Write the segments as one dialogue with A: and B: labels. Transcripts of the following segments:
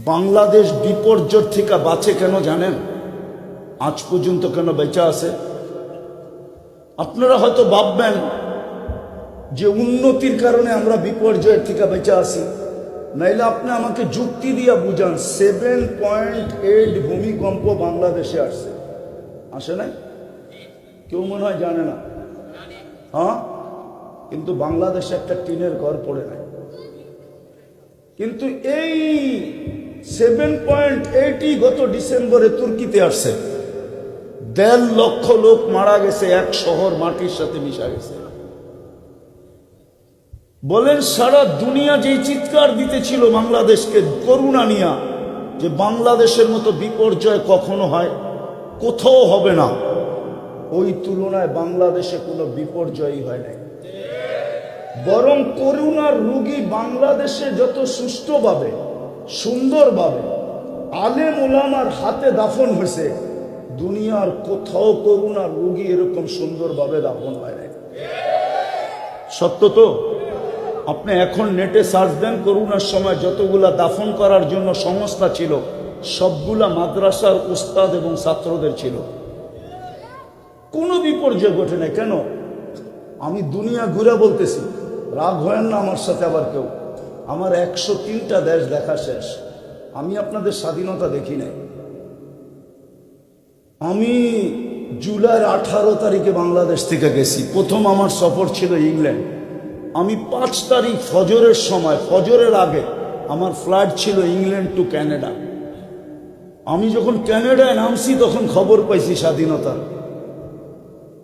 A: বাংলাদেশ বিপর্যয় থেকে বাঁচে কেন জানেন? আজ পর্যন্ত কেন বেঁচে আছে? আপনারা হয়তো ভাববেন যে উন্নতির কারণে আমরা বিপর্যয়ের থেকে বেঁচে আছি, নাইলে আপনি আমাকে যুক্তি দিয়ে বুঝান 7.8 ভূমিকম্প বাংলাদেশে আসছে, আসে নাই? কেউ মনে হয় জানে না। হ্যাঁ, কিন্তু বাংলাদেশে একটা টিনের ঘর পড়ে নাই। কিন্তু এই 7.8 গত ডিসেম্বরে তুর্কিতে আসছে। 1.5 লক্ষ লোক মারা গেছে, এক শহর মাটির সাথে মিশা গেছে। বলেন সারা দুনিয়া যেই চিৎকার দিতেছিল বাংলাদেশকে করুণা নিয়া, যে বাংলাদেশের মতো বিপর্যয় কখনো হয়, কোথাও হবে না, ওই তুলনায় বাংলাদেশে কোনো বিপর্যয়ই হয় নাই। বরং করুণার রোগী বাংলাদেশে যত সুষ্ঠুভাবে সুন্দরভাবে আলেম ওলামার হাতে দাফন হয়েছে, দুনিয়ার কোথাও করুণার রোগী এরকম সুন্দরভাবে দাফন হয় নাই। সত্য তো? আপনি এখন নেটে সার্চ দেন, করোনার সময় যতগুলা দাফন করার জন্য সংস্থা ছিল, সবগুলা মাদ্রাসার উস্তাদ এবং ছাত্রদের ছিল। কোনো বিপর্যয় ঘটে নাই। কেন? আমি দুনিয়া ঘুরে বলতেছি, রাগ হয় না আমার সাথে আবার কেউ। আমার 103টা দেশ দেখা শেষ। আমি আপনাদের স্বাধীনতা দেখি নাই। আমি জুলাইয়ের 18 তারিখে বাংলাদেশ থেকে গেছি। প্রথম আমার সফর ছিল ইংল্যান্ড। আমি 5 তারিখ ফজরের সময়, ফজরের আগে আমার ফ্লাইট ছিল ইংল্যান্ড টু ক্যানাডা। আমি যখন ক্যানাডায় নামছি তখন খবর পাইছি স্বাধীনতা।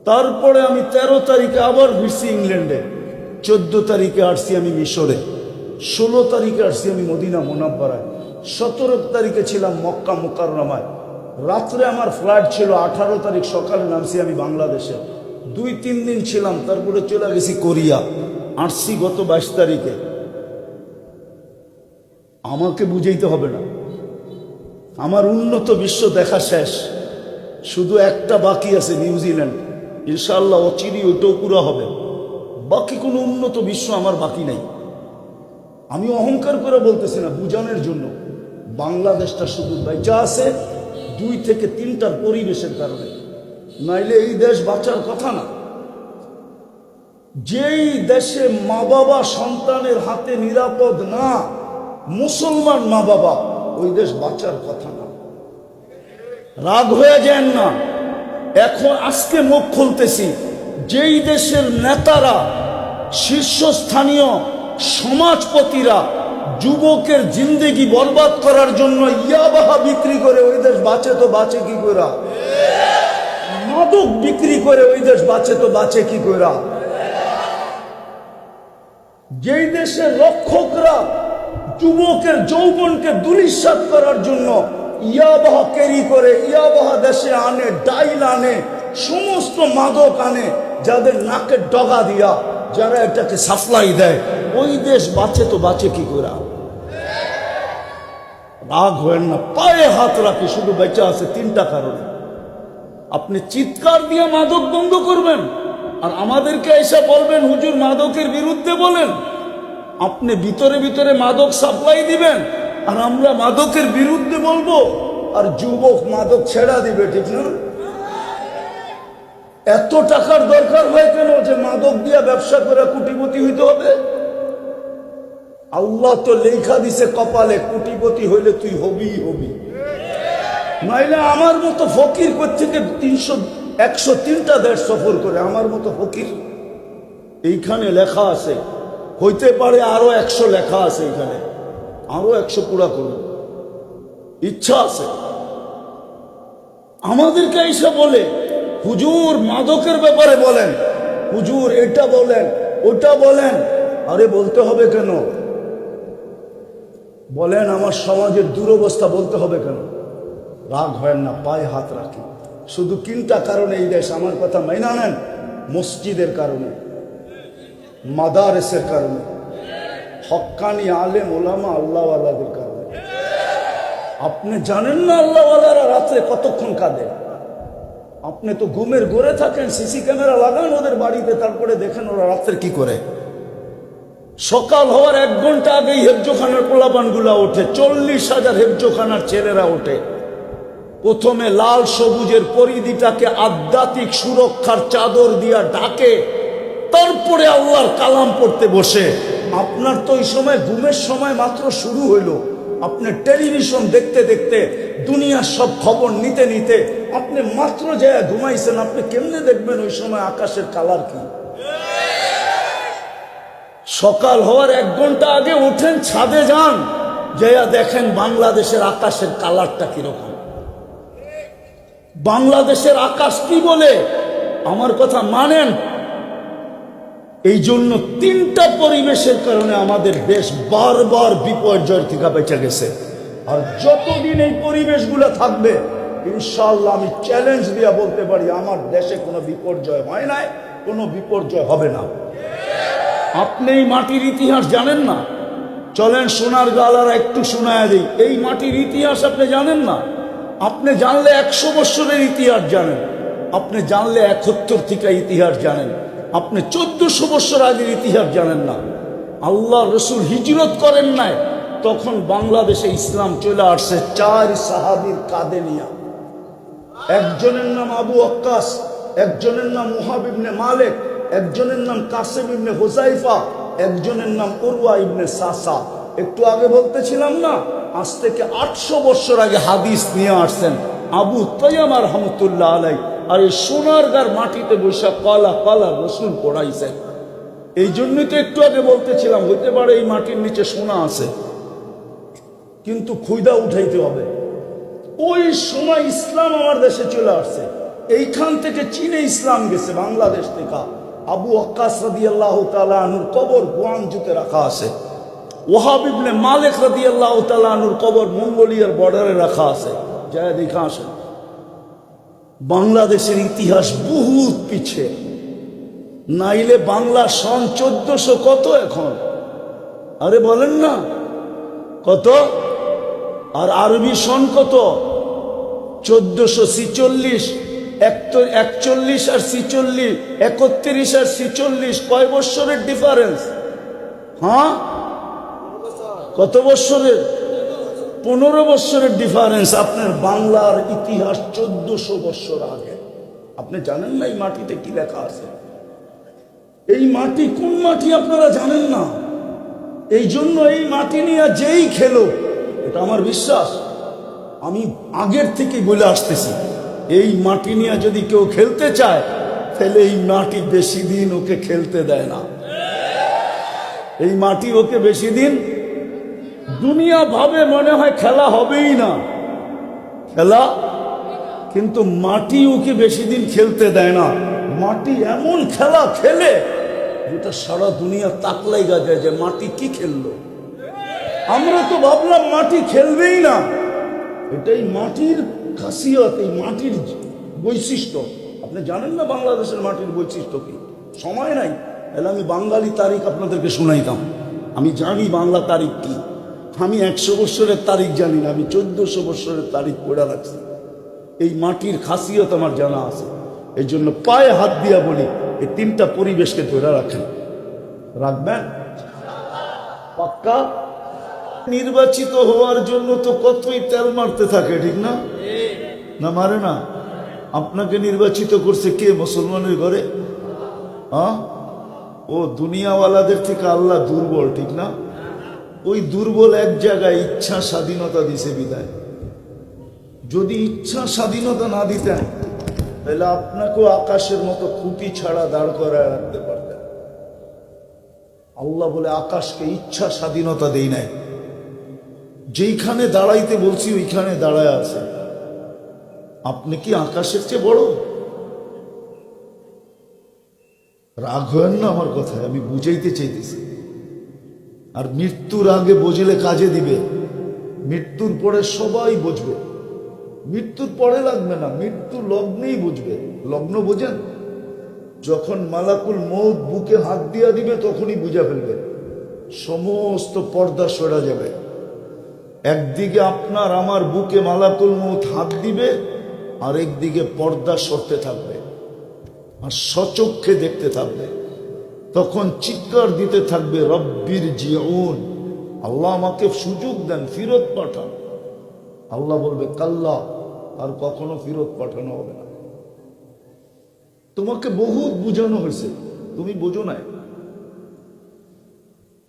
A: তারপরে আমি 13 তারিখে আবার ফিরছি ইংল্যান্ডে। 14 তারিখে আসছি আমি মিশরে। 16 তারিখে আসছি আমি মদিনা মুনাব্বারায়। 17 তারিখে ছিলাম মক্কা মুকাররমায়। রাত্রে আমার ফ্লাইট ছিল। 18 তারিখ সকালে নামছি আমি বাংলাদেশে। 2-3 দিন ছিলাম, তারপরে চলে গেছি কোরিয়া। আসছি গত 22 তারিখে। আমাকে বুঝাইতে হবে না, আমার উন্নত বিশ্ব দেখা শেষ। শুধু একটা বাকি আছে, নিউজিল্যান্ড। ইনশাআল্লাহ অচিরেই ওইটাও পুরো হবে। বাকি কোনো উন্নত বিশ্ব আমার বাকি নাই। আমি অহংকার করে বলতেছি না, বুঝানোর জন্য। বাংলাদেশটা শুধু বেঁচে আছে 2 থেকে 3টার পরিবেশের কারণে, নাইলে এই দেশ বাঁচার কথা না। যেই দেশে মা বাবা সন্তানের হাতে নিরাপদ না, মুসলমান মা বাবা, ওই দেশ বাঁচার কথা না। রাগ হয়ে যান না। এখন আজকে মুখ খুলতেছি, যেই দেশের নেতারা, শীর্ষস্থানীয় সমাজপতিরা যুবকের জিন্দেগি বরবাদ করার জন্য ইয়াবাহা বিক্রি করে, ওই দেশ বাঁচে তো বাঁচে কি করে? মাদক বিক্রি করে ওই দেশ বাঁচে তো বাঁচে কি করে? যেই দেশের রক্ষকরা যুবকের যৌবনকে দুলিশাত করার জন্য ইয়াবাহা ক্যারি করে, ইয়াবাহা দেশে আনে, ডাইল আনে, সমস্ত মাদক আনে, যাদের নাকের ডগা দিয়া যারা এটাকে সাপ্লাই দেয়, ওই দেশ বাঁচে তো বাঁচে কি করে? রাগ হয় না, পায়ে হাত রাখি। শুধু বেঁচে আছে 3টা কারণে। আপনি চিৎকার দিয়ে মাদক বন্ধ করবেন, আর আমাদেরকে এসে বলবেন হুজুর মাদকের বিরুদ্ধে বলেন। আপনি ভিতরে ভিতরে মাদক সাপ্লাই দিবেন, আর আমরা মাদকের বিরুদ্ধে বলবো, আর যুবক মাদক ছেড়া দিবে। ঠিক না? এত টাকার দরকার হয় কেন যে মাদক দিয়া ব্যবসা করে কোটিপতি হইতে হবে? আল্লাহ তো লেখা দিছে কপালে, কোটিপতি হইলে তুই হবি হবি। নাইলে আমার মতো ফকির কোত্থেকে 103টা দেশ সফর করে? আমার মতো ফকির এইখানে লেখা আছে, হইতে পারে আরো 100 লেখা আছে এখানে, আরো 100 পুরা করব, ইচ্ছা আছে। আমাদেরকে এসে বলে হুজুর মাদকের ব্যাপারে বলেন, হুজুর এটা বলেন, ওটা বলেন। আরে বলতে হবে কেন? বলেন আমার সমাজের দুরবস্থা বলতে হবে কেন? রাগ হয় না, পায়ে হাত রাখি। শুধু 3টা কারণে এই দেশ, আমার কথা মাইনা নেন। মসজিদের কারণে, মাদারেসের কারণে, হক্কানি আলেম ওলামা আল্লাহওয়ালাদের কারণে। আপনি জানেন না আল্লাহওয়ালারা রাত্রে কতক্ষণ কাঁদে? আপনি তো ঘুমের ঘরে থাকেন, সিসি ক্যামেরা লাগান ওদের বাড়িতে, তারপরে দেখেন ওরা রাত্রে কি করে। সকাল হওয়ার 1 ঘন্টা আগেই হেফজোখানার পোলাপানগুলা ওঠে, 40,000 হেফজোখানার ছেলেরা ওঠে। প্রথমে লাল সবুজের পরিধিটাকে আধ্যাত্মিক সুরক্ষার চাদর দিয়া ঢাকে, তারপরে আল্লাহর কালাম পড়তে বসে। আপনার তো ওই সময় ঘুমের সময় মাত্র শুরু হইল, আপনি টেলিভিশন দেখতে দেখতে দুনিয়ার সব খবর নিতে নিতে আপনি মাত্র যায় ঘুমাইছেন। আপনি কেমনে দেখবেন ওই সময় আকাশের কালার কি? সকাল হওয়ার 1 ঘন্টা আগে উঠেন, ছাদে যান, যাইয়া দেখেন বাংলাদেশের আকাশের কালারটা কিরকম। বাংলাদেশের আকাশ কি বলে আমার কথা মানেন? এই জন্য 3টা পরিবেশের কারণে আমাদের দেশ বারবার বিপর্যয়ের থেকে বেঁচে গেছে। আর যতদিন এই পরিবেশগুলো থাকবে, ইনশাআল্লাহ আমি চ্যালেঞ্জ দিয়া বলতে পারি আমার দেশে কোনো বিপর্যয় হয় নাই, কোনো বিপর্যয় হবে না। আপনি এই মাটির ইতিহাস জানেন না? চলেন সোনার গালারা একটু শোনায় দিই। এই মাটির ইতিহাস আপনি জানেন না? আপনি জানলে 100 বছরের ইতিহাস জানেন, আপনি জানলে 71 থেকে ইতিহাস জানেন, আপনি 1400 বছর আগের ইতিহাস জানেন না। আল্লাহ রসুল হিজরত করেন নাই, তখন বাংলাদেশে ইসলাম চলে আসছে 4 সাহাবীর কাঁধে নিয়া। একজনের নাম আবু ওয়াক্কাস, একজনের নাম মুহাব ইবনে মালিক, একজনের নাম কাসিম ইবনে হুযাইফা, একজনের নাম উরওয়া ইবনে সাসা। একটু আগে বলতেছিলাম না, আজ থেকে 800 বছর আগে হাদিস নিয়ে আসছেন আবু তাইয়াম রাহমাতুল্লাহ আলাইহি। আর এই সোনারগাঁর মাটিতে বসে কালা কালা রসুল পড়াইছেন। এই জন্যই তো একটু আগে বলতেছিলাম, হইতে পারে এই মাটির নিচে সোনা আছে, কিন্তু খুইদা উঠাইতে হবে। ওই সময় ইসলাম আমার দেশে চলে আসছে। এইখান থেকে চীনে ইসলাম গেছে, বাংলাদেশ থেকে। আবু ওয়াক্কাস রাদিয়াল্লাহু তাআলা আনহুর কবর গুয়াংজুতে রাখা আছে। ওয়াহাব ইবনে মালিক রাদিয়াল্লাহু তাআলা আনহুর কবর মঙ্গোলিয়ার বর্ডারে রাখা আছে। যায় দেখা আসেন। বাংলাদেশের ইতিহাস বহুত পিছিয়ে, নাইলে বাংলা সন 1400 কত এখন? আরে বলেন না কত? আর আরবি সন কত? 1446। 41 আর 46, 31 আর 46, কয় বৎসরের ডিফারেন্স? হ্যাঁ, কত বৎসরের? 15 বৎসরের ডিফারেন্স। আপনার বাংলার ইতিহাস 1400 বৎসর আগে। আপনি জানেন না এই মাটিতে কি লেখা আছে? এই মাটি কোন মাটি আপনারা জানেন না। এই জন্য এই মাটি নিয়ে যেই খেলো, এটা আমার বিশ্বাস, আমি আগের থেকেই বলে আসতেছি, এই মাটি নিয়ে যদি কেউ খেলতে চায় তাহলে এই মাটি বেশি দিন ওকে খেলতে দেয় না। এই মাটি ওকে বেশি দিন, দুনিয়া ভাবে মনে হয় খেলা হবেই না, খেলা, কিন্তু মাটি ওকে বেশি দিন খেলতে দেয় না। মাটি এমন খেলা খেলে যেটা সারা দুনিয়া তাকলাই গাজায় যে মাটি কি খেললো। আমরা তো ভাবলাম মাটি খেলবেই না। এটাই মাটির খাসিয়ত, এই মাটির বৈশিষ্ট্য। আপনি জানেন না বাংলাদেশের মাটির বৈশিষ্ট্য কি? সময় নাই, তাহলে আমি বাঙালি তারিখ আপনাদেরকে শুনাইতাম। আমি জানি বাংলা তারিখ কি। আমি 100 বছরের তারিখ জানি না, আমি 1400 বছরের তারিখ পড়ে রাখছি। এই মাটির খাসিয়ত আমার জানা আছে। এই জন্য পায়ে হাত দিয়া বলি, এই 3টা পরিবেশকে ধরে রাখেন, রাখবেন পাক্কা। নির্বাচিত হওয়ার জন্য তো কতই তেল মারতে থাকে, ঠিক না? না মারে না? আপনাকে নির্বাচিত করছে কে? মুসলমানের ঘরে। ও দুনিয়াওয়ালাদের থেকে আল্লাহ দুর্বল, ঠিক না? ওই দুর্বল এক জায়গায় ইচ্ছা স্বাধীনতা দিছে বিদায়। যদি ইচ্ছা স্বাধীনতা না দিতেন তাহলে আপনাকেও আকাশের মতো খুঁটি ছাড়া দাঁড় করায় রাখতে পারতেন। আল্লাহ বলে আকাশকে ইচ্ছা স্বাধীনতা দেই নাই, যেইখানে দাঁড়াইতে বলছি ওইখানে দাঁড়ায় আছে। আপনি কি আকাশের চেয়ে বড়? রাগ হয়েন না আমার কথায়, আমি বুঝাইতে চাইতেছি। আর মৃত্যুর আগে বুঝলে কাজে দিবে, মৃত্যুর পরে সবাই বুঝবে। মৃত্যুর পরে লাগবে না, মৃত্যু লগ্নেই বুঝবে। লগ্ন বোঝেন? যখন মালাকুল মউত বুকে হাত দিয়া দিবে তখনই বুঝা ফেলবে, সমস্ত পর্দা সরা যাবে। একদিকে আপনার আমার বুকে মালাকুল মউত হাত দিবে, আর একদিকে পর্দা সরতে থাকবে, আর সচক্ষে দেখতে থাকবে। তখন চিৎকার দিতে থাকবে রব্বির জিউন, আল্লাহ আমাকে সুযোগ দেন, ফিরত পাঠান। আল্লাহ বলবে কাল্লা, আর কখনো ফিরত পাঠানো হবে না। তোমাকে বহুত বুঝানো হয়েছে, তুমি বোঝো নাই।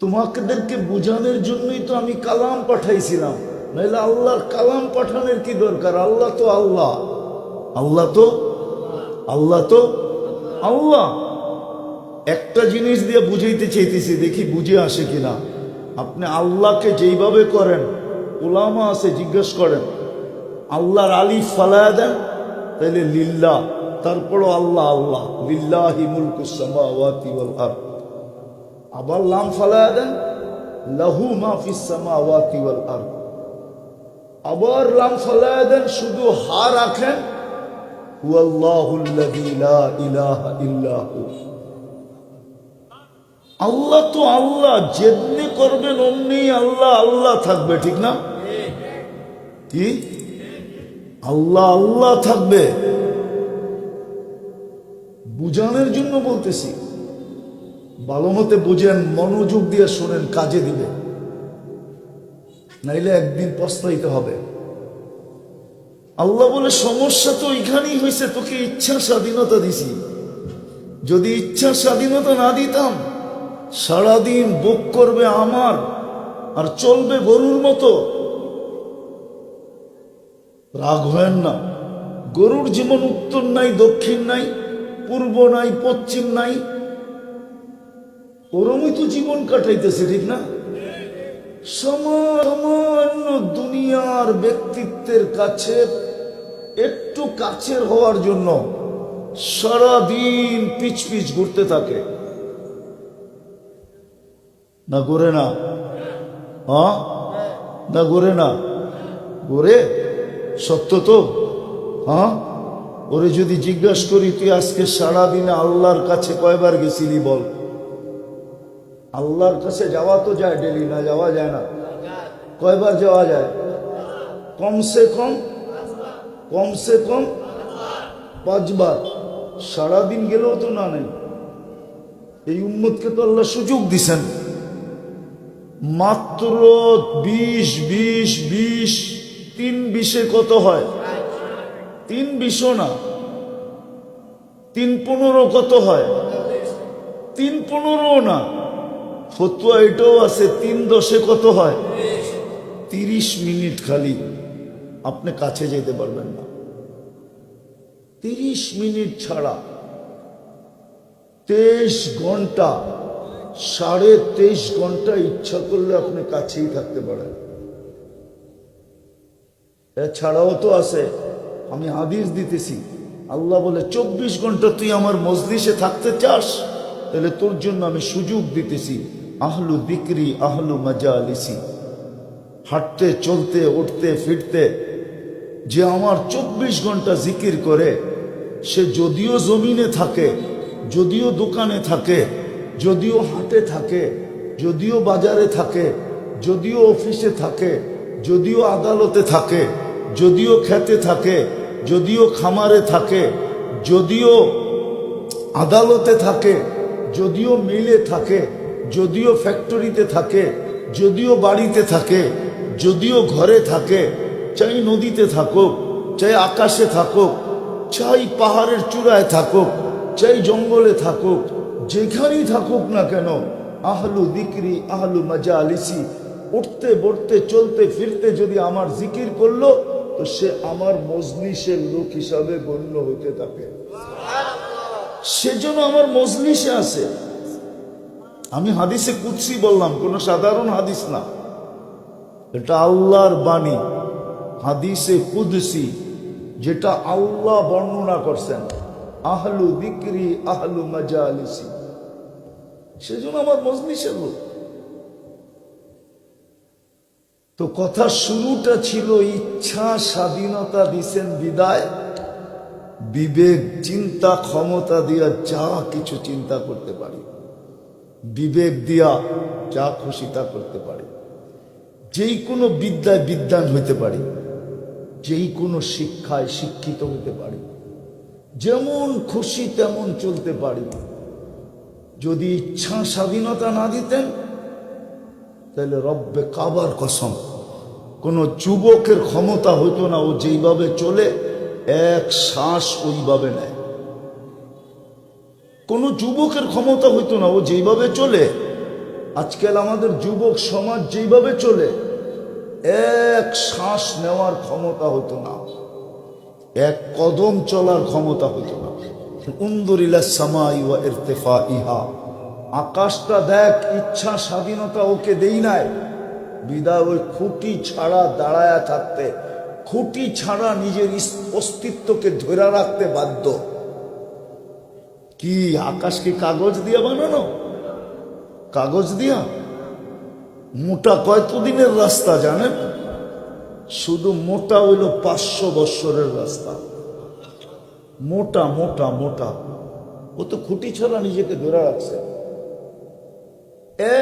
A: তোমাদেরকে বুঝানোর জন্যই তো আমি কালাম পাঠাইছিলাম, নাহলে আল্লাহর কালাম পাঠানোর কি দরকার? আল্লাহ তো আল্লাহ, আল্লাহ তো আল্লাহ তো আল্লাহ। একটা জিনিস দিয়ে বুঝাইতে চাইতেছি, দেখি বুঝে আসে কিনা। আপনি আল্লাহকে যেইভাবে করেন, ওলামা আছে জিজ্ঞেস করেন, আল্লাহর আলিফ ফালায়া দেন তাহলে লিল্লাহ, তারপরও আল্লাহ আল্লাহ, লিল্লাহি মুলকুস সামাওয়াতি ওয়াল আরদ। আবার লাম ফালায়া দেন, লাহু মা ফিস সামাওয়াতি ওয়াল আরদ। আবার লাম ফালায়া দেন, শুধু হা রাখেন, হুয়াল্লাহুল্লাযী লা ইলাহা ইল্লা হু। আল্লাহ তো আল্লাহ, যেমনি করবেন অমনি আল্লাহ আল্লাহ থাকবে, ঠিক না? কি আল্লাহ আল্লাহ থাকবে? বুঝানোর জন্য বলতেছি, ভালো মতে বুঝেন, মনোযোগ দিয়ে শোনেন, কাজে দিবে, নাইলে একদিন পস্তাইতে হবে। আল্লাহ বলে সমস্যা তো ওইখানেই হয়েছে, তোকে ইচ্ছা স্বাধীনতা দিছি। যদি ইচ্ছা স্বাধীনতা না দিতাম, সারাদিন ভোগ করবে আমার আর চলবে গরুর মতো। রাগ হয় না, গরুর যেমন উত্তর নাই, দক্ষিণ নাই, পূর্ব নাই, পশ্চিম নাই, ওরমই তো জীবন কাটাইতেছে, ঠিক না? সামান্য দুনিয়ার ব্যক্তিত্বের কাছে একটু কাছের হওয়ার জন্য সারাদিন পিছ পিছ ঘুরতে থাকে, না ঘুরে না? হ্যাঁ, না ঘুরে না? ঘুরে, সত্য তো। হ্যাঁ, ওরে যদি জিজ্ঞাসা করি, তুই আজকে সারাদিনে আল্লাহর কাছে কয়বার গেছিলি বল? আল্লাহর কাছে যাওয়া তো যায় ডেলি, না যাওয়া যায় না? কয়বার যাওয়া যায়? কমসে কম 5 বার। সারাদিন গেলেও তো না নেই। এই উম্মতকে তো আল্লাহ সুযোগ দিছেন, মাত্র 20 3 20-এ কত হয়? 3 20 না, 3 15 কত হয়? 3 15 না, ফতুয়া এটাও আছে, 3 10-এ কত হয়? 30 মিনিট খালি আপনি কাছে যেতে পারবেন না। 30 মিনিট ছাড়া 23 ঘন্টা, 23.5 ঘন্টা ইচ্ছা করলে আপনি কাছেই থাকতে পারেন। এছাড়াও তো আছে, আমি হাদিস দিতেছি, আল্লাহ বলে 24 ঘন্টা তুই আমার মজলিসে থাকতে চাস, তাহলে তোর জন্য আমি সুযোগ দিতেছি, আহলু যিকরি আহলু মাজালিসি। হাঁটতে চলতে উঠতে ফিরতে যে আমার 24 ঘন্টা জিকির করে, সে যদিও জমিনে থাকে, যদিও দোকানে থাকে, যদিও হাটে থাকে, যদিও বাজারে থাকে, যদিও অফিসে থাকে, যদিও আদালতে থাকে, যদিও খেতে থাকে, যদিও খামারে থাকে, যদিও আদালতে থাকে, যদিও মিলে থাকে, যদিও ফ্যাক্টরিতে থাকে, যদিও বাড়িতে থাকে, যদিও ঘরে থাকে, চাই নদীতে থাকুক, চাই আকাশে থাকুক, চাই পাহাড়ের চূড়ায় থাকুক, চাই জঙ্গলে থাকুক, যেখানেই থাকুক না কেন, আহলু যিকরি আহলু মাজালিসি, উঠতে বসতে চলতে ফিরতে যদি আমার জিকির করলো, তো সে আমার মজলিসের লোক হিসাবে গণ্য হতে থাকে। সেজন্য আমার মজলিসে আছে। আমি হাদিসে কুদসি বললাম, কোনো সাধারণ হাদিস না, এটা আল্লাহর বাণী, হাদিসে কুদসি, যেটা আল্লাহ বর্ণনা করছেন, আহলু যিকরি আহলু মাজালিসি। সেজন্য আমার মজলিসের লোক। তো কথা শুরুটা ছিল ইচ্ছা স্বাধীনতা দিছেন বিদায়, বিবেক চিন্তা ক্ষমতা দিয়া যা কিছু চিন্তা করতে পারি, বিবেক দিয়া যা খুশি তা করতে পারি, যেই কোনো বিদ্যায় বিদ্বান হইতে পারি, যেই কোনো শিক্ষায় শিক্ষিত হতে পারি, যেমন খুশি তেমন চলতে পারি। যদি ইচ্ছা স্বাধীনতা না দিতেন তাহলে রব্বে কাবার কসম কোন যুবকের ক্ষমতা হইতো না, ও যেইভাবে চলে এক শ্বাস ওইভাবে নেয়। কোন যুবকের ক্ষমতা হইতো না, ও যেইভাবে চলে। আজকাল আমাদের যুবক সমাজ যেইভাবে চলে এক শ্বাস নেওয়ার ক্ষমতা হতো না, এক কদম চলার ক্ষমতা হতো না। উনজুর ইলাস সামাই ওয়া ইরতিফাইহা, আকাশটা দেখ, ইচ্ছা স্বাধীনতা ওকে দেই নাই, বিদায় ওই খুঁটি ছাড়া দাঁড়ায়া থাকতে, খুঁটি ছাড়া নিজের অস্তিত্বকে ধরে রাখতে বাধ্য। কি আকাশ কি কাগজ দিয়ে বানানো? কাগজ দিয়া? মোটা কতদিনের রাস্তা জানেন? শুধু মোটা হইল 500 বৎসরের রাস্তা। মোটা মোটা মোটা, ও তো খুঁটি ছাড়া নিজেকে ধরে রাখছে।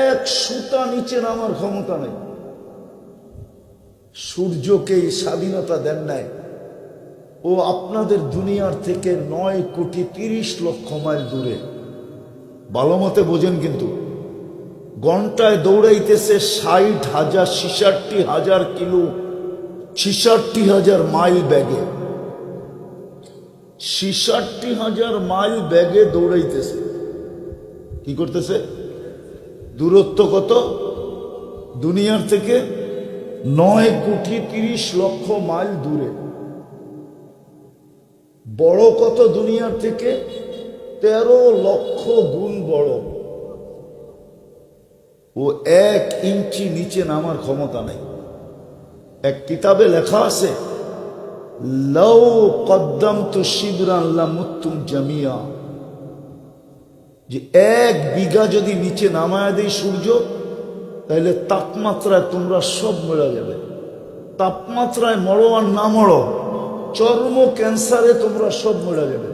A: এক সুতা নিচে নামার ক্ষমতা নেই। সূর্যকে স্বাধীনতা দেন নাই, ও আপনাদের দুনিয়ার থেকে 9,30,00,000 মাইল দূরে। ভালো মতে বোঝেন কিন্তু, ঘন্টায় দৌড়াইতেছে 60,000 66,000 কিলো, 66,000 মাইল ব্যাগে, 66,000 মাইল ব্যাগে দৌড়াইতেছে। কি করতেছে? দূরত্ব কত দুনিয়ার থেকে? 9,30,00,000 মাইল দূরে। বড় কত দুনিয়ার থেকে? 13 লক্ষ গুণ বড়। ও 1 ইঞ্চি নিচে নামার ক্ষমতা নাই। এক কিতাবে লেখা আছে, লাউ কদ্দামতু শিবরান লামুতুম জামিয়া, যে 1 বিঘা যদি নিচে নামায় দেয় সূর্য, তাহলে তাপমাত্রায় তোমরা সব মরে যাবে। তাপমাত্রায় মরো আর না মরো, চর্ম ক্যান্সারে তোমরা সব মরে যাবে,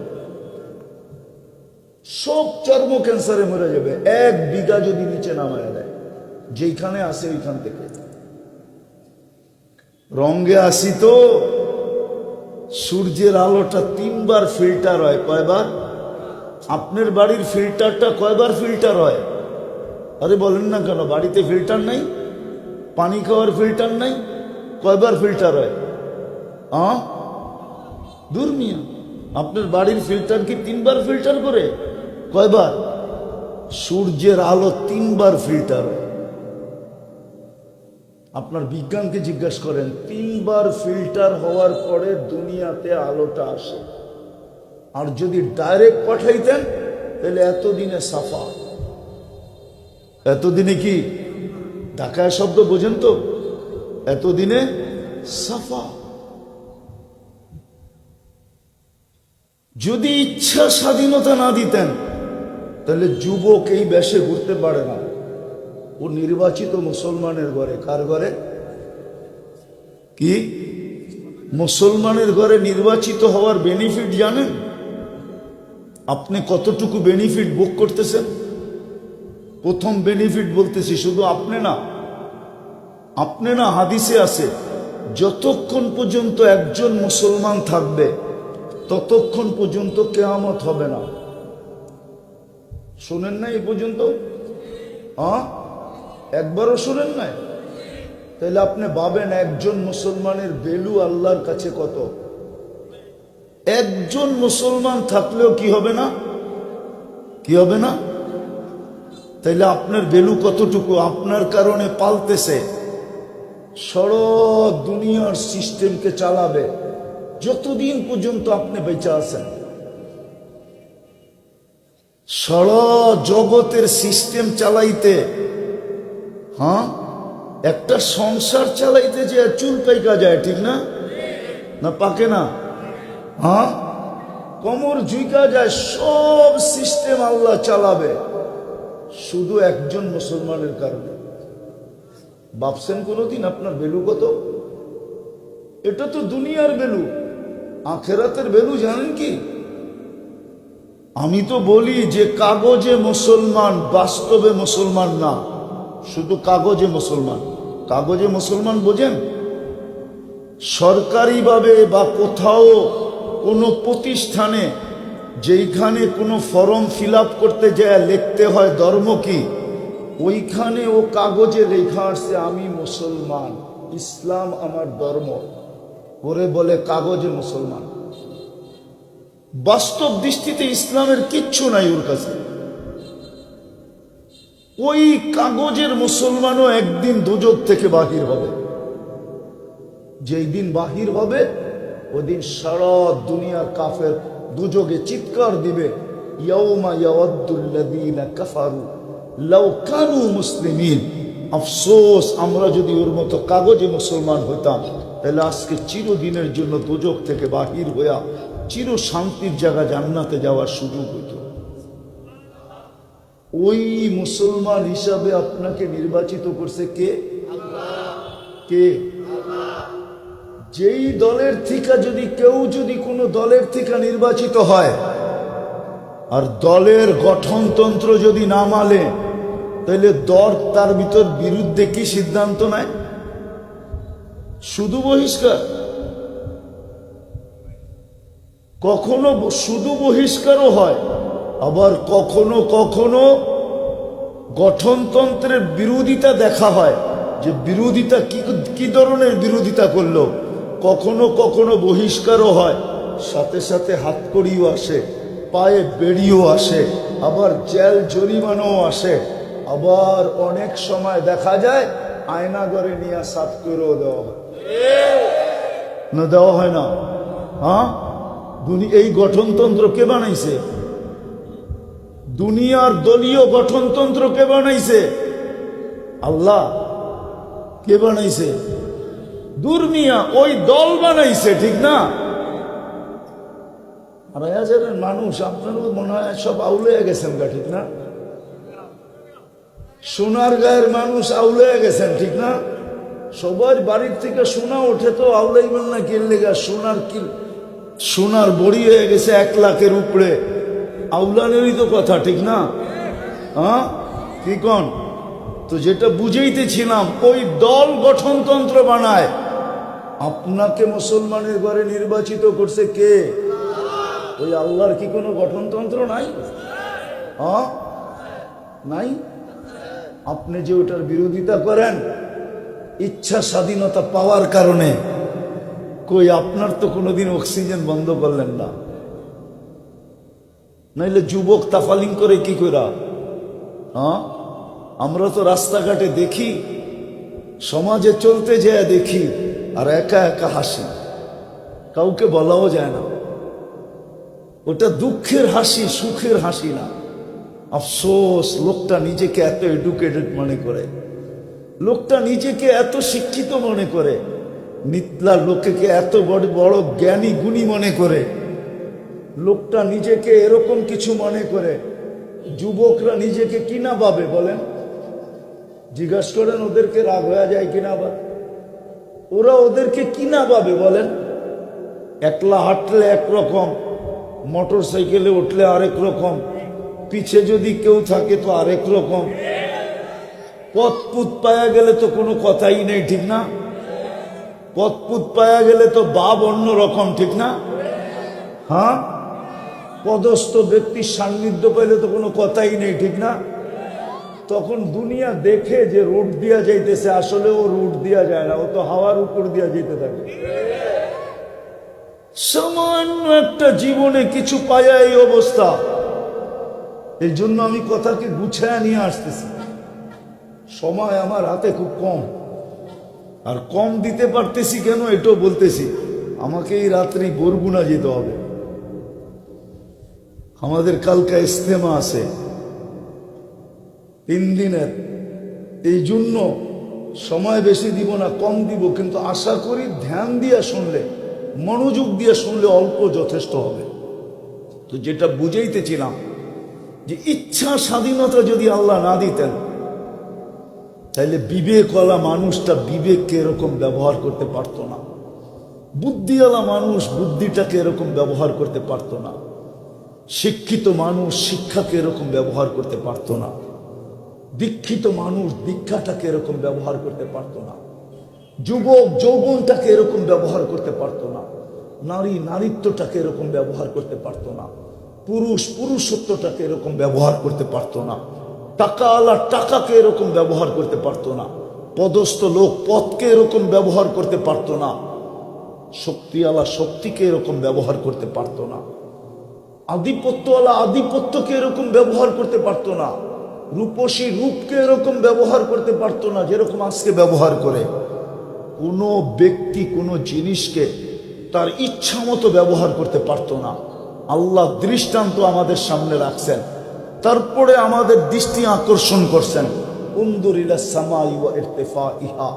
A: সব চর্ম ক্যান্সারে মরে যাবে 1 বিঘা যদি নিচে নামায় দেয়। যেখানে আসে ওইখান থেকে। রঙে আসি তো, সূর্যের আলোটা 3 বার ফিল্টার হয়। কয়বার? আপনার বাড়ির ফিল্টারটা কয়বার ফিল্টার হয়? আরে বলেন না কেন, বাড়িতে ফিল্টার নাই? পানি খাওয়ার ফিল্টার নাই? কয়বার ফিল্টার হয়? দূর মিয়া, আপনার বাড়ির ফিল্টার কি 3 বার ফিল্টার করে? কয়বার? সূর্যের আলো 3 বার ফিল্টার হয়। আপনার বিজ্ঞানকে জিজ্ঞাসা করেন, 3 বার ফিল্টার হওয়ার পরে দুনিয়াতে আলোটা আসে। আর যদি ডাইরেক্ট পাঠাইতেন তাহলে এতদিনে সাফা। এতদিনে কি? ঢাকায় শব্দ বোঝেন তো? এতদিনে সাফা। যদি ইচ্ছা স্বাধীনতা না দিতেন তাহলে যুবক এই বেশে ঘুরতে পারে না। ও নির্বাচিত মুসলমানের ঘরে। কার ঘরে? কি? মুসলমানের ঘরে নির্বাচিত হওয়ার বেনিফিট জানেন? আপনি কতটুকু বেনিফিট ভোগ করতেছেন? প্রথম বেনিফিট বলতেছি, শুধু আপনি না, হাদিসে আছে, যতক্ষণ পর্যন্ত একজন মুসলমান থাকবে ততক্ষণ পর্যন্ত কিয়ামত হবে না। শোনেন না এই পর্যন্ত? একবারও শোনেন নাই? তাহলে আপনি ভাবেন একজন মুসলমানের ভ্যালু আল্লাহর কাছে কত। একজন মুসলমান থাকলেও কি হবে না? কি হবে না? তাইলে আপনার ভ্যালু কতটুকু? আপনার কারণে পালতেছে, সারা দুনিয়ার সিস্টেমকে চালাবে যতদিন পর্যন্ত আপনি বেঁচে আছেন। সারা জগতের সিস্টেম চালাইতে, একটা সংসার চালাইতে যে চুল পাইকা যায়, ঠিক না? না পাকে না? কোমর ঝুঁকা যায়। সব সিস্টেম আল্লাহ চালাবে শুধু একজন মুসলমানের কারণে। ভাবছেন কোনদিন আপনার ভ্যালু কত? এটা তো দুনিয়ার ভ্যালু। আখেরাতের ভ্যালু জানেন কি? আমি তো বলি যে কাগজে মুসলমান, বাস্তবে মুসলমান না, শুধু কাগজে মুসলমান। কাগজে মুসলমান বোঝেন? সরকারিভাবে বা কোথাও কোনো প্রতিষ্ঠানে যেইখানে কোনো ফর্ম ফিল আপ করতে যায় লিখতে হয় ধর্ম কি, ওইখানে ও কাগজে লেখা আসছে আমি মুসলমান, ইসলাম আমার ধর্ম, ওরে বলে কাগজে মুসলমান। বাস্তব দৃষ্টিতে ইসলামের কিচ্ছু নাই ওর কাছে। ওই কাগজের মুসলমানও একদিন দুজক থেকে বাহির হবে। যেই দিন বাহির হবে ওদিন সারা দুনিয়ার কাফের দুজকে চিৎকার দিবে, ইয়াউমা ইয়াওয়াদ্দুল্লাযীনা কাফারু লাউ কানু মুসলিমিন। আফসোস, আমরা যদি ওর মতো কাগজে মুসলমান হইতাম তাহলে আজকে চিরদিনের জন্য দুজক থেকে বাহির হইয়া চির শান্তির জায়গা জান্নাতে যাওয়ার সুযোগ হইত। ওই মুসলমান হিসাবে আপনাকে নির্বাচিত করছে কে? কে? যেই দলের থেকে যদি কোনো দলের থেকে নির্বাচিত হয় আর দলের গঠনতন্ত্র যদি না মানে, তাহলে দল তার ভিতর বিরুদ্ধে কি সিদ্ধান্ত নেয়? শুধু বহিষ্কার। কখনো শুধু বহিষ্কারও হয়, আবার কখনো কখনো গঠনতন্ত্রের বিরোধিতা দেখা হয়, যে বিরোধিতা কি ধরনের বিরোধিতা করলো। কখনো কখনো বহিষ্কারও হয়, সাথে সাথে হাতকড়িও আসে, পায়ে বেড়িও আসে, আবার জেল জরিমানাও আসে, আবার অনেক সময় দেখা যায় আয়নাঘরে নিয়ে সাফ করেও দেওয়া হয়। না দেওয়া হয় না? হ্যাঁ, এই গঠনতন্ত্র কে বানাইছে? দুনিয়ার দলীয় গঠনতন্ত্র কে বানাইছে? আল্লাহ। কে বানাইছে? দুর্মিয়া ওই দল বানাইছে, ঠিক না? 2,500 মানুষ, আপনারও মনে হয় সব আউলে গেছেন গা, ঠিক না? সোনার গায়ের মানুষ আউলে গেছেন, ঠিক না? সবার বাড়ির থেকে সোনা ওঠে তো আউলাইবেন না কিনলে গা, সোনার বড়ি হয়ে গেছে 1 লাখের উপরে, আউলানেরই তো কথা, ঠিক না? হ্যাঁ, কি কন? তো যেটা বুঝাইতেছিলাম, ওই দল গঠনতন্ত্র বানায়। আপনাকে মুসলমানের ঘরে নির্বাচিত করছে কে? ওই আল্লাহর কি কোনো গঠনতন্ত্র নাই? হ্যাঁ, নাই। আপনি যে ওটার বিরোধিতা করেন ইচ্ছা স্বাধীনতা পাওয়ার কারণে, কই আপনার তো কোনোদিন অক্সিজেন বন্ধ করলেন না, নাইলে যুবক তাফালিং করে কি কইরা? হ্যাঁ, আমরা তো রাস্তাঘাটে দেখি, সমাজে চলতে যায় দেখি, আর একা একা হাসি, কাউকে বলাও যায় না। ওটা দুঃখের হাসি, সুখের হাসি না। আফসোস, লোকটা নিজেকে এত এডুকেটেড মনে করে, লোকটা নিজেকে এত শিক্ষিত মনে করে, নিতলা লোকেকে এত বড় বড় জ্ঞানী গুণী মনে করে, লোকটা নিজেকে এরকম কিছু মনে করে। যুবকরা নিজেকে কিনা ভাবে বলেন? জিজ্ঞাসা করেন ওদেরকে, রাগ হয়ে যায় কিনা? বা ওরা ওদেরকে কিনা ভাবে বলেন? একলা হাঁটলে একরকম, মোটর সাইকেলে উঠলে আরেক রকম, পিছে যদি কেউ থাকে তো আরেক রকম, পথপুত পায়া গেলে তো কোনো কথাই নেই, ঠিক না? পথপুত পায়া গেলে তো বাপ অন্য রকম, ঠিক না? হ্যাঁ, পদস্থ ব্যক্তির সান্নিধ্য পাইলে তো কোনো কথাই নেই, ঠিক না? তখন দুনিয়া দেখে যে রুট দিয়া যাইতেছে, আসলে ও রুট দিয়া যায় না, ও তো হাওয়ার উপর দিয়া যেতে থাকে। সামান্য একটা জীবনে কিছু পায়া এই অবস্থা। এই জন্য আমি কথাকে গুছায়া নিয়ে আসতেছি। সময় আমার হাতে খুব কম, আর কম দিতে পারতেছি কেন এটাও বলতেছি। আমাকে এই রাত্রি বরগুনা যেতে হবে, আমাদের কালকে ইস্তেমা আছে 3 দিনের। এই জন্য সময় বেশি দিব না, কম দিব, কিন্তু আশা করি ধ্যান দিয়া শুনলে, মনোযোগ দিয়ে শুনলে অল্প যথেষ্ট হবে। তো যেটা বুঝাইতেছিলাম, যে ইচ্ছা স্বাধীনতা যদি আল্লাহ না দিতেন, তাহলে বিবেকওয়ালা মানুষটা বিবেককে এরকম ব্যবহার করতে পারত না, বুদ্ধিওয়ালা মানুষ বুদ্ধিটাকে এরকম ব্যবহার করতে পারত না, শিক্ষিত মানুষ শিক্ষাকে এরকম ব্যবহার করতে পারত না, দীক্ষিত মানুষ দীক্ষাটাকে এরকম ব্যবহার করতে পারত না, যুবক যৌবনটাকে এরকম ব্যবহার করতে পারত না, নারী নারীত্বটাকে এরকম ব্যবহার করতে পারত না। পুরুষত্বটাকে এরকম ব্যবহার করতে পারতো না, টাকাওয়ালা টাকাকে এরকম ব্যবহার করতে পারতো না, পদস্থ লোক পদকে এরকম ব্যবহার করতে পারতো না, শক্তিওয়ালা শক্তিকে এরকম ব্যবহার করতে পারতো না, আধিপত্যওয়ালা আধিপত্যকে এরকম ব্যবহার করতে পারতো না, রূপসী রূপকে এরকম ব্যবহার করতে পারতো না যেরকম আজকে ব্যবহার করে। কোনো ব্যক্তি কোনো জিনিসকে তার ইচ্ছা মতো ব্যবহার করতে পারতো না। আল্লাহ দৃষ্টান্ত আমাদের সামনে রাখছেন, তারপরে আমাদের দৃষ্টি আকর্ষণ করছেন। উনদুর ইলা সামাই ওয়া ইরতিফাইহা,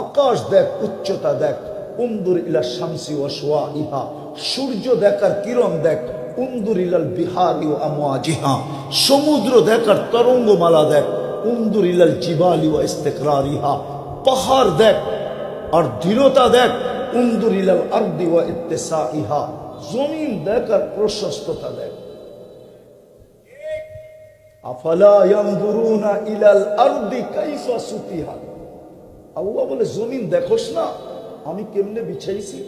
A: আকাশ দেখ, উচ্চতা দেখ। উনদুর ইলা শামসি ওয়া শুআইহা, সূর্য দেখার কিরণ দেখ। উনদুর ইলাল বিহারি ওয়া আমওয়াজিহা, সমুদ্র দেখার তরঙ্গমালা দেখ। উনদুর ইলাল জিবালি ওয়া ইস্তিকরারিহা, পাহাড় দেখ আর দৃঢ়তা দেখ। উনদুর ইলাল আরদি ওয়া ইত্তিসাইহা, জমিন দেখ আর প্রশস্ততা দেখ। আফালা ইয়ানজুরুনা ইলাল আরদি কাইফা সুতিহা, আল্লাহ বলে জমিন দেখোস না আমি কেমনে বিছাইছি।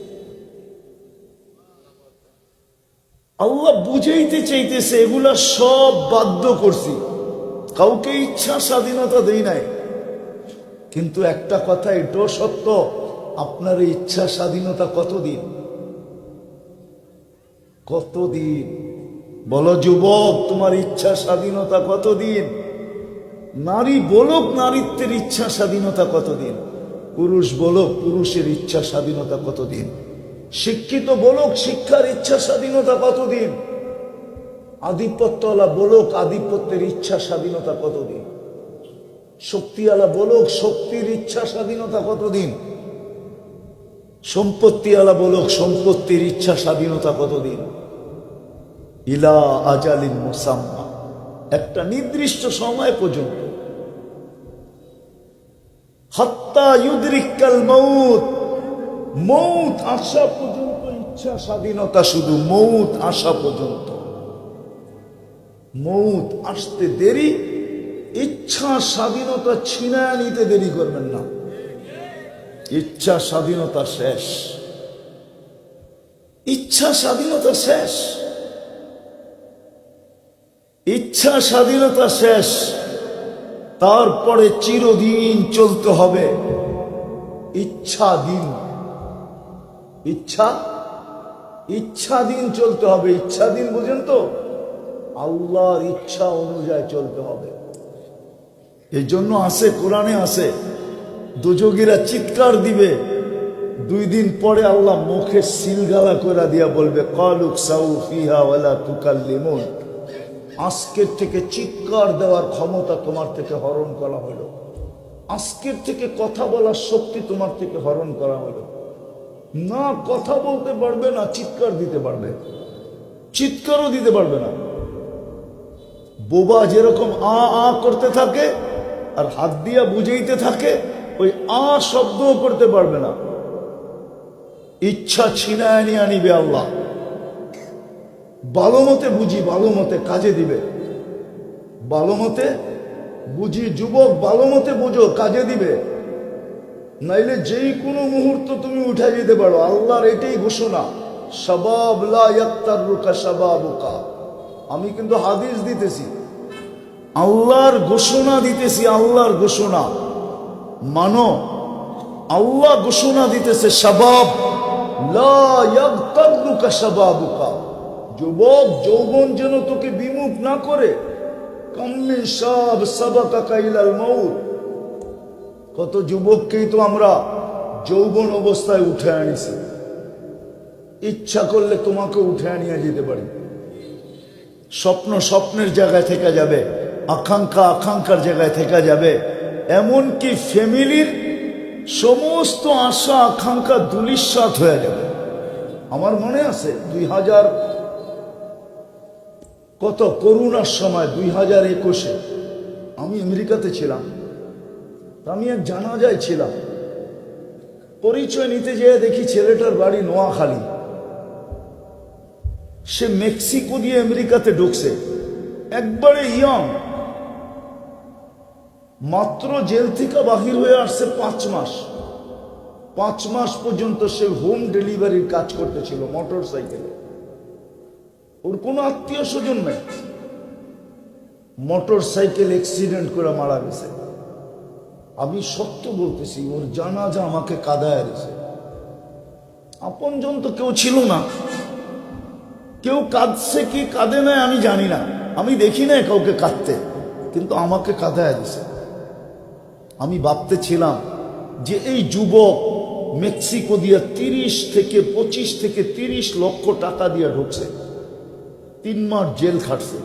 A: আল্লাহ বুঝাইতে চাইতেছে এগুলা সব বাধ্য করছি, কাউকে ইচ্ছা স্বাধীনতা দেই নাই। কিন্তু একটা কথা এটাও সত্য, আপনার ইচ্ছা স্বাধীনতা কতদিন? কতদিন বলো যুবক, তোমার ইচ্ছা স্বাধীনতা কতদিন? নারী বলুক নারীত্বের ইচ্ছা স্বাধীনতা কতদিন? পুরুষ বলুক পুরুষের ইচ্ছা স্বাধীনতা কতদিন? শিক্ষিত বলুক শিক্ষার ইচ্ছা স্বাধীনতা কতদিন? আধিপত্যওয়ালা বলুক আধিপত্যের ইচ্ছা স্বাধীনতা কতদিন? শক্তিওয়ালা বলুক শক্তির ইচ্ছা স্বাধীনতা কতদিন? সম্পত্তিওয়ালা বলুক সম্পত্তির ইচ্ছা স্বাধীনতা কতদিন? ইলা আজালিন মুসাম্মা, একটা নির্দিষ্ট সময় পর্যন্ত। হাত্তা ইউদরিকাল মাউত, মৌত আসা পর্যন্ত ইচ্ছা স্বাধীনতা, শুধু মৌত আসা পর্যন্ত। মৌত আসতে দেরি, ইচ্ছা স্বাধীনতা ছিনায় নিতে দেরি করবেন না। ইচ্ছা স্বাধীনতা শেষ, ইচ্ছা স্বাধীনতা শেষ, ইচ্ছা স্বাধীনতা শেষ। তারপরে চিরদিন চলতে হবে ইচ্ছাধীন, ইচ্ছাধীন চলতে হবে। ইচ্ছাধীন বুঝেন তো? আল্লাহর ইচ্ছা অনুযায়ী চলতে হবে। এই জন্য আছে, কোরআনে আছে, দুযোগীরা চিৎকার দিবে, 2 দিন পরে আল্লাহ মুখে সিলগালা করে দিয়া বলবে কালুক সাউ ফিহা ওয়ালা তুকাল্লিমুন, আজকের থেকে চিৎকার দেওয়ার ক্ষমতা তোমার থেকে হরণ করা হলো, আজকের থেকে কথা বলার শক্তি তোমার থেকে হরণ করা হলো। না কথা বলতে পারবে না, চিৎকার দিতে পারবে, চিৎকারও দিতে পারবে না। বোবা যেরকম আ আ করতে থাকে আর হাত দিয়া বুঝাইতে থাকে, ওই আ শব্দও করতে পারবে না। ইচ্ছা ছিনায় নিয়ে আনিবে আল্লাহ। ভালো মতে বুঝি, ভালো মতে কাজে দিবে, ভালো মতে বুঝি যুবক, ভালো মতে বুঝো, কাজে দিবে। নাইলে যেই কোনো মুহূর্ত তুমি উঠে যেতে পারো। আল্লাহর এটাই ঘোষণা, শাবাব লা ইয়াক্তারুকা শাবাবুকা। আমি কিন্তু হাদিস দিতেছি, আল্লাহর ঘোষণা দিতেছি, আল্লাহর ঘোষণা মানো। আল্লাহ ঘোষণা দিতেছে শাবাব লা ইয়াক্তারুকা শাবাবুকা, যুবক যৌবন যেন তোকে বিমুখ না করে। কাম্মিন শাব সাবাকাকা ইলাল মাউত, কত যুবককেই তো আমরা যৌবন অবস্থায় উঠে আনিছি। ইচ্ছা করলে তোমাকে উঠে আনিয়ে যেতে পারি। স্বপ্ন স্বপ্নের জায়গায় থেকে যাবে, আকাঙ্ক্ষা আকাঙ্ক্ষার জায়গায় থেকে যাবে। এমনকি ফ্যামিলির সমস্ত আশা আকাঙ্ক্ষা ধূলিসাৎ হয়ে যাবে। আমার মনে আছে 2000 কত করোনার সময় 2021-এ আমি আমেরিকাতে ছিলাম। আমি এক জানাজায় ছিলাম, পরিচয় নিতে যেয়ে দেখি ছেলেটার বাড়ি নোয়াখালী। সে মেক্সিকো দিয়ে আমেরিকাতে ঢুকছে, একবারে ইয়ং, মাত্র জেল থেকে বাহির হয়ে আসছে 5 মাস। 5 মাস পর্যন্ত সে হোম ডেলিভারির কাজ করতেছিল মোটর সাইকেলে। ওর কোনো আত্মীয় স্বজন নেই, মোটর সাইকেল অ্যাক্সিডেন্ট করে মারা গেছে। আমি সত্য বলতেছি, ওর জানাজা আমাকে কাঁদায় দিছে। আপনজন তো কেউ ছিল না, কেউ কাঁদছে কি কাঁদে না আমি জানি না, আমি দেখি না কাউকে কাঁদতে, কিন্তু আমাকে কাঁদায় দিছে। আমি ভাবতেছিলাম যে এই যুবক মেক্সিকো দিয়ে 25 থেকে 30 লক্ষ টাকা দিয়ে ঢুকছে, 3 মাস জেল খাটছে,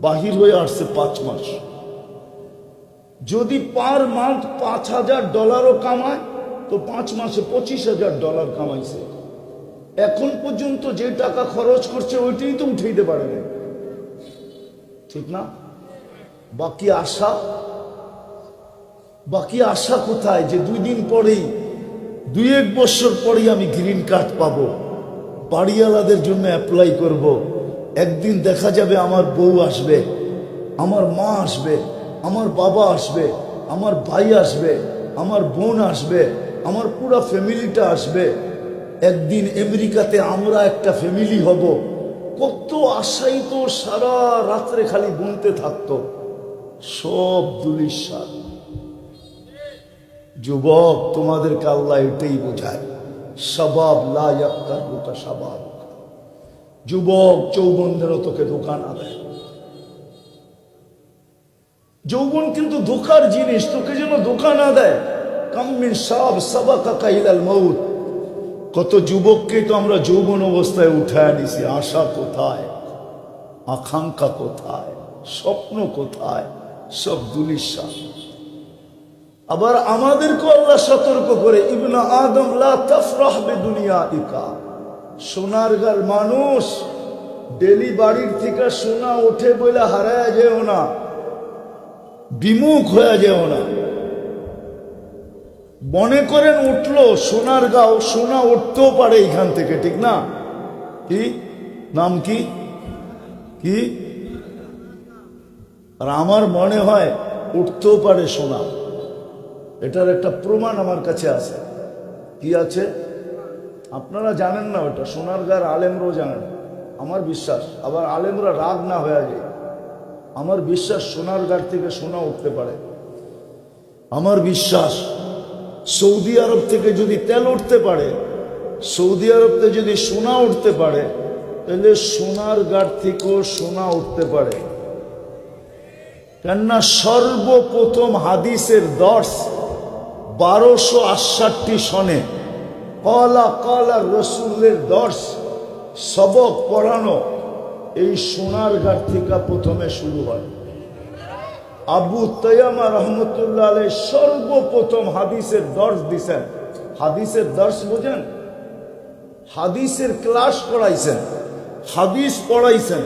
A: বাহির হয়ে আসছে 5 মাস। যদি পার মান্থ $5,000 কামায় তো 5 মাসে $25,000 কামাইছে। এখন পর্যন্ত যে টাকা খরচ করছে ওইটাই তো উঠাইতে পারে না, ঠিক না? বাকি আশা কোথায় যে 2 দিন পরেই, 2-1 বছর পরেই আমি গ্রিন কার্ড পাবো, বাড়িওয়ালাদের জন্য অ্যাপ্লাই করব। একদিন দেখা যাবে আমার বউ আসবে, আমার মা আসবে, আমার বাবা আসবে, আমার ভাই আসবে, আমার বোন আসবে, আমার পুরো ফ্যামিলিটা আসবে। একদিন আমেরিকাতে আমরা একটা ফ্যামিলি হব। কত আশাই তো সারা রাত্রে খালি বুনতে থাকতো, সব দুলিশাত। যুবক, তোমাদেরকে আল্লাহ এটাই বোঝায়, শাবাব লা ইয়াক্তারুকা শাবাব। যুবক, যৌবনদেরও তোকে ধোঁকা না দেয়। যৌবন কিন্তু ধোঁকার জিনিস, তোকে যেন ধোঁকা না দেয়। কাম মিন শাব সাবাকাকা ইলাল মাউত। কত যুবককে তো আমরা যৌবন অবস্থায় উঠায় নিছি। আশা কোথায়, আকাঙ্ক্ষা কোথায়, স্বপ্ন কোথায়, সব দুলিশাত। আবার আমাদেরকে আল্লাহ সতর্ক করে, ইবনা আদম লা তাফরাহ বিদুনিয়াইকা। সোনারগাঁর মানুষ, ডেলি বাড়ির থেকে সোনা ওঠে বলে হারায় যেও না, বিমুখ হয়ে যেও না। মনে করেন উঠলো সোনারগাঁও, সোনা উঠতেও পারে এখান থেকে, ঠিক না? কি নাম, কি কি? আর আমার মনে হয় উঠতেও পারে সোনা। এটার একটা প্রমাণ আমার কাছে আছে। কি আছে? আপনারা জানেন না ওটা, সোনারগাঁর আলেমরাও জানেন, আমার বিশ্বাস। আবার আলেমরা রাগ না হয়ে যায়, আমার বিশ্বাস সোনারগাঁর থেকে সোনা উঠতে পারে। আমার বিশ্বাস সৌদি আরব থেকে যদি তেল উঠতে পারে, সৌদি আরবতে যদি সোনা উঠতে পারে, তাহলে সোনারগাঁর থেকেও সোনা উঠতে পারে। কেননা সর্বপ্রথম হাদিসের দর্শ 1268 সনে কলা রসুলের দর্শ, সবক পড়ানো এই সোনারগাঁর থেকে প্রথমে শুরু হয়। আবু তাইয়ামা রহমতুল্লাহ আলাইহি সর্বপ্রথম হাদিসের দর্শ দিছেন। হাদিসের দর্শ বোঝেন? হাদিসের ক্লাস পড়াইছেন, হাদিস পড়াইছেন,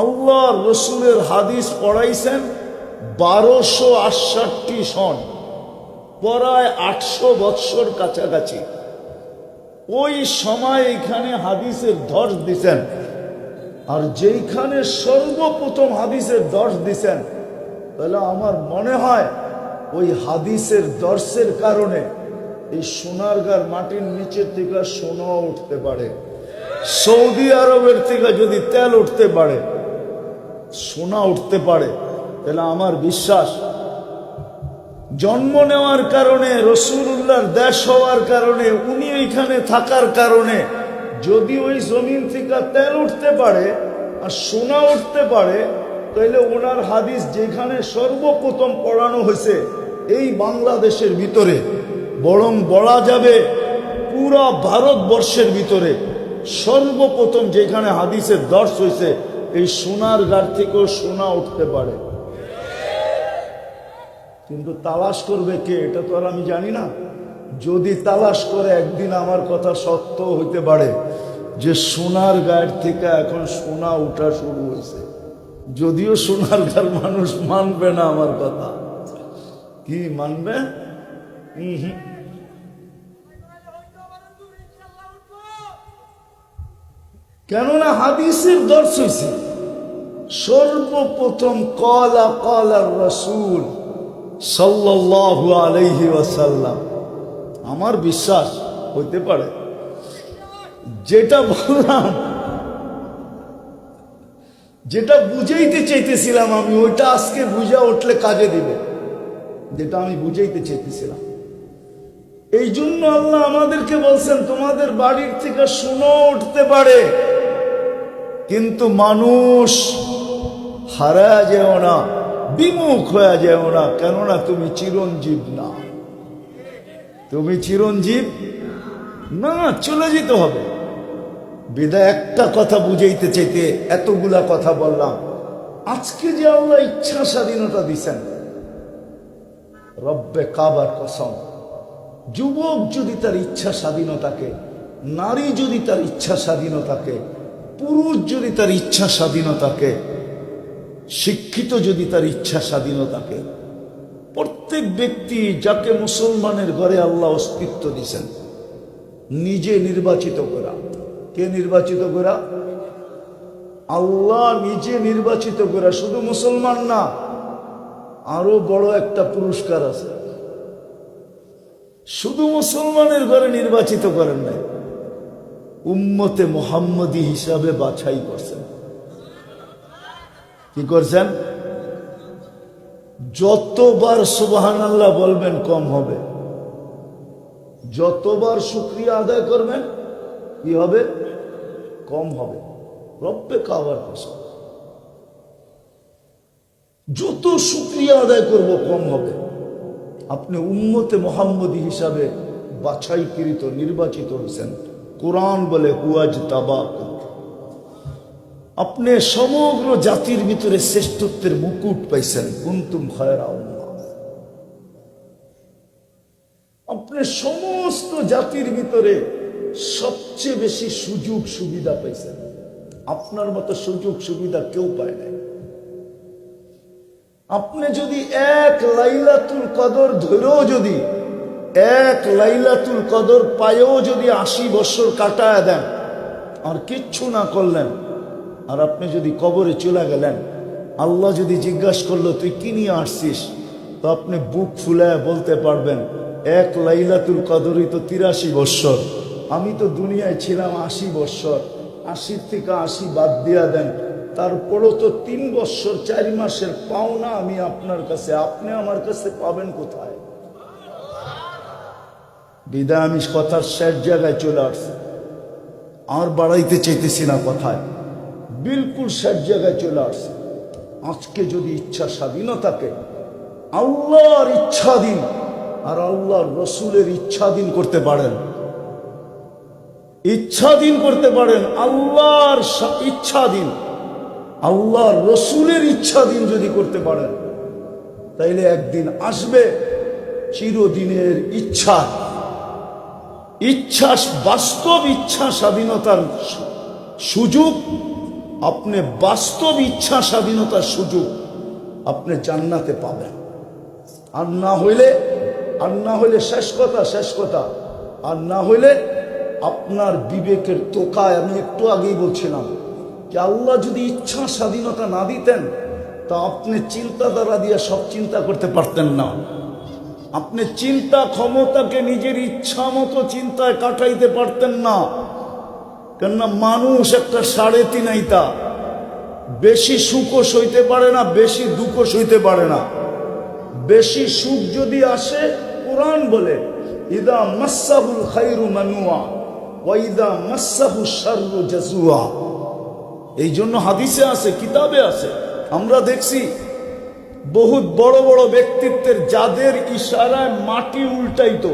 A: আল্লাহ রসুলের হাদিস পড়াইছেন 1268 সন, প্রায় 800 বৎসর কাছাকাছি। ওই সময় এখানে হাদিসের দর্শ দিছেন। আর যেইখানে সর্বপ্রথম হাদিসের দর্শ দিছেন, তাহলে আমার মনে হয় ওই হাদিসের দর্শের কারণে এই সোনারগাঁর মাটির নিচের থেকে সোনা উঠতে পারে। সৌদি আরবের থেকে যদি তেল উঠতে পারে, সোনা উঠতে পারে, তাহলে আমার বিশ্বাস জন্ম নেওয়ার কারণে, রসুলুল্লাহর দেশ হওয়ার কারণে, উনি ওইখানে থাকার কারণে যদি ওই জমিন থেকে তেল উঠতে পারে আর সোনা উঠতে পারে, তাহলে ওনার হাদিস যেখানে সর্বপ্রথম পড়ানো হয়েছে এই বাংলাদেশের ভিতরে, বরং বলা যাবে পুরা ভারতবর্ষের ভিতরে সর্বপ্রথম যেখানে হাদিসের দর্শ হয়েছে, এই সোনারগাঁর থেকেও সোনা উঠতে পারে। কিন্তু তালাশ করবে কে, এটা তো আর আমি জানি না। যদি তালাশ করে, একদিন আমার কথা সত্য হইতে পারে যে সোনারগাঁর থেকে এখন সোনা উঠা শুরু হয়েছে। যদিও সোনারগাঁর মানুষ মানবে না আমার কথা। কি মানবে? কেননা হাদিসের দর্শ হয়েছে সর্বপ্রথম কলা রাসূল সাল্লাল্লাহু আলাইহি ওয়াসাল্লাম। আমার বিশ্বাস হইতে পারে যেটা বললাম যেটা বুঝাইতে চাইতেছিলাম আমি, ওইটা আজকে বুঝা উঠলে কাজে দিবে, যেটা আমি বুঝাইতে চাইতেছিলাম। এই জন্য আল্লাহ আমাদেরকে বলছেন তোমাদের বাড়ির থেকে শোনো উঠতে পারে, কিন্তু মানুষ হারা যেও না, বিমুখ হয়ে যেও না, কেননা তুমি চিরঞ্জীব না। তুমি চিরঞ্জীব না, চলে যেতে হবে। বিদায় একটা কথা বুঝাইতে চাইতে এতগুলা কথা বললাম। আজকে যে আল্লাহ ইচ্ছা স্বাধীনতা দিছেন, রব্বে কাবার কসম, যুবক যদি তার ইচ্ছা স্বাধীনতাকে, নারী যদি তার ইচ্ছা স্বাধীনতাকে, পুরুষ যদি তার ইচ্ছা স্বাধীনতাকে, শিক্ষিত যদি তার ইচ্ছা স্বাধীনতাকে, প্রত্যেক ব্যক্তি যাকে মুসলমানের ঘরে আল্লাহ অস্তিত্ব দিয়েছেন, নিজে নির্বাচিত করা। কে নির্বাচিত করা? আল্লাহ নিজে নির্বাচিত করা। শুধু মুসলমান না, আরো বড় একটা পুরস্কার আছে। শুধু মুসলমানের ঘরে নির্বাচিত করেন নাই, উম্মতে মুহাম্মদী হিসাবে বাছাই করছেন। কি করছেন? যতবার সুবহানাল্লাহ বলবেন কম হবে, যতবার শুকরিয়া আদায় করবেন কি হবে? কম হবে। রব্বে কাবার কসম, যত শুকরিয়া আদায় করব কম হবে। আপনি উম্মতে মুহাম্মদী হিসাবে বাছাইকৃত, নির্বাচিত হয়েছেন। কোরআন বলে হুয়াজ তাবাকুম, আপনি সমগ্র জাতির ভিতরে শ্রেষ্ঠত্বের মুকুট পাইছেন। কুনতুম খায়রা উম্মাহ, আপনি সমস্ত জাতির ভিতরে সবচেয়ে বেশি সুযোগ সুবিধা পাইছেন। আপনার মতো সুযোগ সুবিধা কেউ পায় নাই। আপনি যদি এক লাইলাতুল কদর ধরেও, যদি এক লাইলাতুল কদর পায়েও যদি 80 বছর কাটায় দেন আর কিচ্ছু না করলেন, আর আপনি যদি কবরে চলে গেলেন, আল্লাহ যদি জিজ্ঞাসা করলো তুই কি নিয়ে আসছিস, তো আপনি বুক ফুলায় বলতে পারবেন এক লাইলাতুল কদরই তো 83 বছর, আমি তো দুনিয়ায় ছিলাম 80 বছর, 80 থেকে 80 বাদ দিয়া দেন, তারপরও তো 3 বছর 4 মাসের পাওনা আমি আপনার কাছে, আপনি আমার কাছে পাবেন কোথায়? বিদায় আমি কথার শেষ জায়গায় চলে আসছি, আর বাড়াইতে চাইতেছি না কথায়, বিলকুল শেষ জায়গায় চলে আসছে। আজকে যদি ইচ্ছা স্বাধীনতাকে আল্লাহর ইচ্ছাধীন আর আল্লাহর রসুলের ইচ্ছাধীন করতে পারেন, ইচ্ছাধীন করতে পারেন, আল্লাহর ইচ্ছাধীন, আল্লাহর রসুলের ইচ্ছাধীন যদি করতে পারেন, তাইলে একদিন আসবে চিরদিনের ইচ্ছা, ইচ্ছা বাস্তব ইচ্ছা স্বাধীনতার সুযোগ, আপনি বাস্তব ইচ্ছা স্বাধীনতার সুযোগ আপনি জান্নাতে পাবেন। আর না হইলে শেষ কথা, শেষ কথা, আর না হইলে আপনার বিবেকের তোকায়, আমি একটু আগেই বলছিলাম যে আল্লাহ যদি ইচ্ছা স্বাধীনতা না দিতেন, তা আপনি চিন্তাধারা দিয়ে সব চিন্তা করতে পারতেন না। আপনি চিন্তা ক্ষমতাকে নিজের ইচ্ছা মতো চিন্তায় কাটাইতে পারতেন না। কেননা মানুষ একটা 3.5 আইতা, বেশি সুখও সইতে পারে না, বেশি দুঃখও সইতে পারে না। বেশি সুখ যদি আসে, কোরআন বলে ইদা মাসাহুল খায়রু মানুয়া ওয়া ইদা মাসাহু শাররু জাজুয়া। এই জন্য হাদিসে আছে, কিতাবে আছে, আমরা দেখছি বহুত বড় বড় ব্যক্তিত্বের যাদের ইশারায় মাটি উল্টাইতো,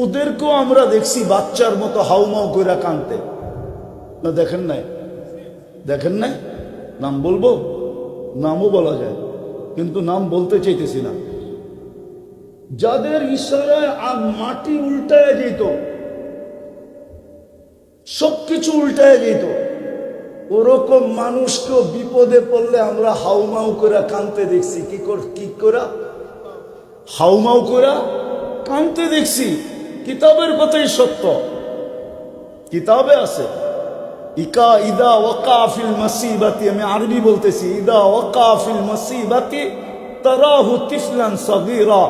A: ওদেরকেও আমরা দেখছি বাচ্চার মতো হাউমাউ করে কাঁদতে। না দেখেন নাই? দেখেন নাই? নাম বলবো? নামও বলা যায়, কিন্তু নাম বলতে চাইতেছি না। যাদের ইশারায় মাটি উল্টায় যেত, সবকিছু উল্টায় যেত, ওরকম মানুষকেও বিপদে পড়লে আমরা হাউমাউ করে কাঁদতে দেখছি। কি করা? হাউমাউ করে কাঁদতে দেখছি। কিতাবের কথাই সত্য, কিতাবে আছে। ইদা ওয়াকা ফিল মুসিবাতি, আমি আরবি বলতেছি, ইদা ওয়াকা ফিল মুসিবাতি তারাহু তিফলান সাগীরা,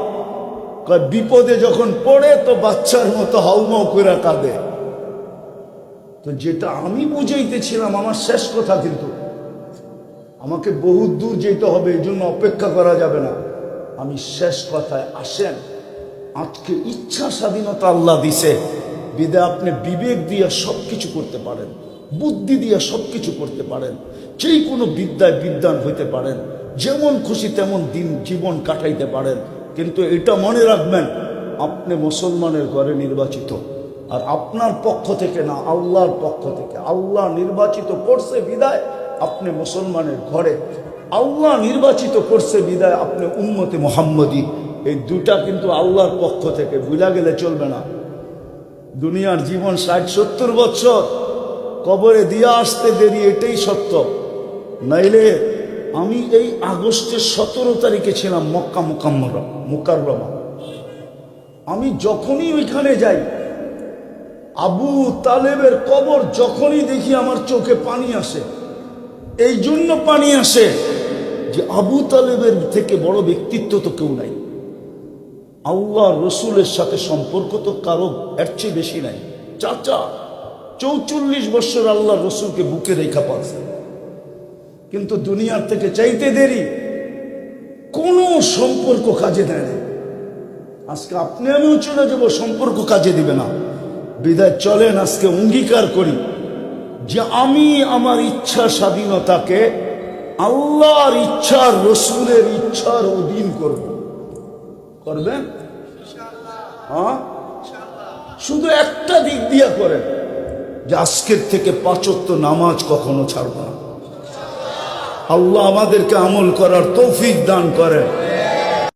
A: বিপদে যখন পড়ে তো বাচ্চার মতো হাউমাউ করে কাঁদে। তো যেটা আমি বুঝাইতেছিলাম, আমার শেষ কথা, কিন্তু আমাকে বহু দূর যেতে হবে, এই জন্য অপেক্ষা করা যাবে না। আমি শেষ কথায় আসেন, আজকে ইচ্ছা স্বাধীনতা আল্লাহ দিছে, বিদায় আপনি বিবেক দিয়ে সবকিছু করতে পারেন, বুদ্ধি দিয়ে সবকিছু করতে পারেন, যে কোনো বিদ্যায় বিদ্বান হইতে পারেন, যেমন খুশি তেমন দিন জীবন কাটাইতে পারেন। কিন্তু এটা মনে রাখবেন, আপনি মুসলমানের ঘরে নির্বাচিত, আর আপনার পক্ষ থেকে না, আল্লাহর পক্ষ থেকে। আল্লাহ নির্বাচিত করছে বিদায় আপনি মুসলমানের ঘরে, আল্লাহ নির্বাচিত করছে বিদায় আপনি উম্মতে মুহাম্মদী। এই দুটা কিন্তু আল্লাহর পক্ষ থেকে, ভুলা গেলে চলবে না। দুনিয়ার জীবন 60-70 বছর, কবরে দিয়ে আসতে দেরি, এটাই সত্য। নাইলে আমি এই আগস্টের 17 তারিখে ছিলাম মক্কা মুকাররমা। আমি যখনই ওইখানে যাই, আবু তালেবের কবর যখনই দেখি আমার চোখে পানি আসে। এই জন্য পানি আসে যে আবু তালেবের থেকে বড় ব্যক্তিত্ব তো কেউ নাই। আল্লাহ রসুলের সাথে সম্পর্ক তো কারো এর চেয়ে বেশি নাই। চাচা 44 বছর আল্লাহ রসুলকে বুকে রেখা পাচ্ছে, কিন্তু দুনিয়ার থেকে চাইতে দেরি, কোনো সম্পর্ক কাজে দেয় না। আজকে আপনি আমিও চলে যাব, সম্পর্ক কাজে দিবে না। বিদায় চলেন আজকে অঙ্গীকার করি যে আমি আমার ইচ্ছা স্বাধীনতাকে আল্লাহর ইচ্ছার, রসুলের ইচ্ছার অধীন করব। করবেন? হ্যাঁ, শুধু একটা দিক দিয়া করেন যে আজকের থেকে 5 ওয়াক্ত নামাজ কখনো ছাড়ব না। আল্লাহ আমাদেরকে আমল করার তৌফিক দান করেন।